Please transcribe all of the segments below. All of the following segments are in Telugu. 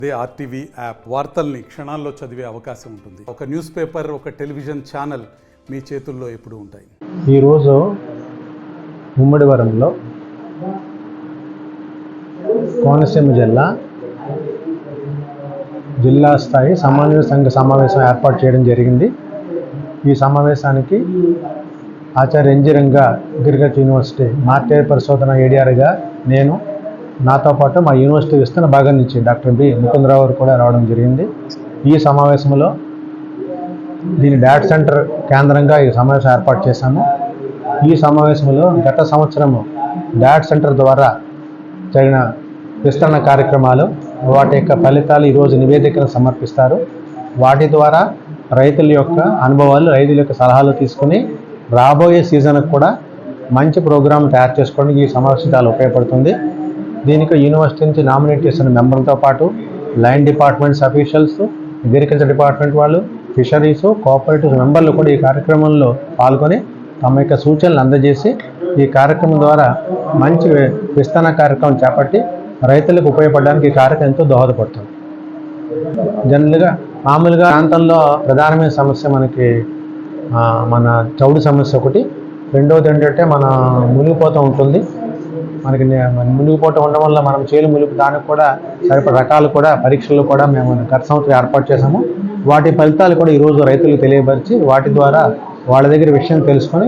అదే ఆర్టీవీ యాప్ వార్తల్ని క్షణాల్లో చదివే అవకాశం ఉంటుంది. ఒక న్యూస్ పేపర్, ఒక టెలివిజన్ ఛానల్ మీ చేతుల్లో ఎప్పుడూ ఉంటాయి. ఈరోజు ముమ్మడివరంలో కోనసీమ జిల్లా స్థాయి సమన్వయ సంఘ సమావేశం ఏర్పాటు చేయడం జరిగింది. ఈ సమావేశానికి Acharya NG Ranga agriculture university Maruteru పరిశోధన ఏడిఆర్గా నేను, నాతో పాటు మా యూనివర్సిటీ విస్తరణ భాగం నుంచి డాక్టర్ బి ముకుందరావు గారు కూడా రావడం జరిగింది. ఈ సమావేశంలో దీని డాట్ సెంటర్ కేంద్రంగా ఈ సమావేశం ఏర్పాటు చేశాము. ఈ సమావేశంలో గత సంవత్సరము డాట్ సెంటర్ ద్వారా జరిగిన విస్తరణ కార్యక్రమాలు, వాటి యొక్క ఫలితాలు ఈరోజు నివేదికను సమర్పిస్తారు. వాటి ద్వారా రైతుల యొక్క అనుభవాలు, రైతుల యొక్క సలహాలు తీసుకుని రాబోయే సీజన్కి కూడా మంచి ప్రోగ్రాం తయారు చేసుకోవడానికి ఈ సమావేశం చాలా ఉపయోగపడుతుంది. దీనికి యూనివర్సిటీ నుంచి నామినేట్ చేసిన మెంబర్లతో పాటు line departments officials, agriculture department వాళ్ళు, ఫిషరీస్, కోఆపరేటివ్ మెంబర్లు కూడా ఈ కార్యక్రమంలో పాల్గొని తమ యొక్క సూచనలు అందజేసి ఈ కార్యక్రమం ద్వారా మంచి విస్తరణ కార్యక్రమం చేపట్టి రైతులకు ఉపయోగపడడానికి ఈ కార్యక్రమం ఎంతో దోహదపడుతుంది. జనరల్గా మామూలుగా ప్రాంతంలో ప్రధానమైన సమస్య మనకి మన చౌడు సమస్య ఒకటి, రెండవది ఏంటంటే మన మునిగిపోతూ ఉంటుంది. మనకి మునిగిపోతూ ఉండడం వల్ల మనం చేలు మునిగి దానికి కూడా సరిపడ రకాలు కూడా పరీక్షలు కూడా మేము గత సంవత్సరం ఏర్పాటు చేసాము. వాటి ఫలితాలు కూడా ఈరోజు రైతులకు తెలియపరిచి వాటి ద్వారా వాళ్ళ దగ్గర విషయం తెలుసుకొని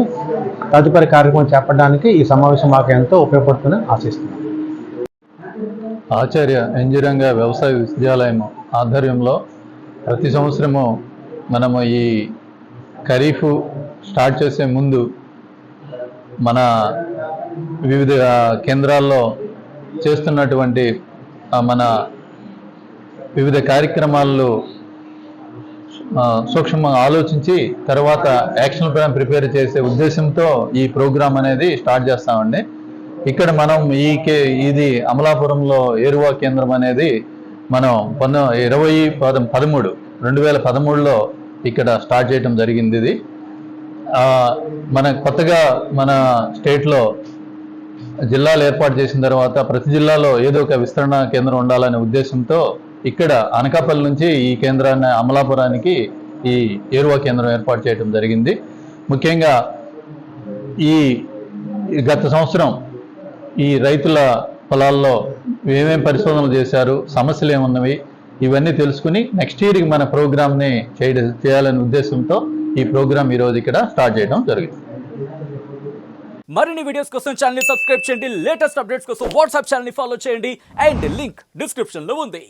తదుపరి కార్యక్రమం చేపట్టడానికి ఈ సమావేశం మాకు ఎంతో ఉపయోగపడుతుందని ఆశిస్తున్నాం. ఆచార్య ఎన్జి రంగా వ్యవసాయ విశ్వవిద్యాలయం ఆధ్వర్యంలో ప్రతి సంవత్సరము మనము ఈ ఖరీఫ్ స్టార్ట్ చేసే ముందు మన వివిధ కేంద్రాల్లో చేస్తున్నటువంటి మన వివిధ కార్యక్రమాలు సూక్ష్మంగా ఆలోచించి తర్వాత యాక్షన్ ప్లాన్ ప్రిపేర్ చేసే ఉద్దేశంతో ఈ ప్రోగ్రాం అనేది స్టార్ట్ చేస్తామండి. ఇక్కడ మనం ఇది అమలాపురంలో ఏరువా కేంద్రం అనేది మనం 2013లో ఇక్కడ స్టార్ట్ చేయడం జరిగింది. ఇది మన కొత్తగా మన స్టేట్లో జిల్లాలు ఏర్పాటు చేసిన తర్వాత ప్రతి జిల్లాలో ఏదో ఒక విస్తరణ కేంద్రం ఉండాలనే ఉద్దేశంతో ఇక్కడ అనకాపల్లి నుంచి ఈ కేంద్రాన్ని అమలాపురానికి ఈ ఏరువా కేంద్రం ఏర్పాటు చేయడం జరిగింది. ముఖ్యంగా ఈ గత సంవత్సరం ఈ రైతుల పొలాల్లో ఏమేం పరిశోధనలు చేశారు, సమస్యలు ఏమున్నవి, ఇవన్నీ తెలుసుకుని నెక్స్ట్ ఇయర్కి మన ప్రోగ్రామ్ని చేయాలనే ఉద్దేశంతో ఈ ప్రోగ్రామ్ ఈరోజు ఇక్కడ స్టార్ట్ చేయడం జరిగింది. మరిన్ని వీడియోస్ కోసం ఛానల్ ని సబ్స్క్రైబ్ చేయండి. లేటెస్ట్ అప్డేట్స్ కోసం వాట్సాప్ ఛానల్ ని ఫాలో చేయండి. అండ్ లింక్ డిస్క్రిప్షన్ లో ఉంది.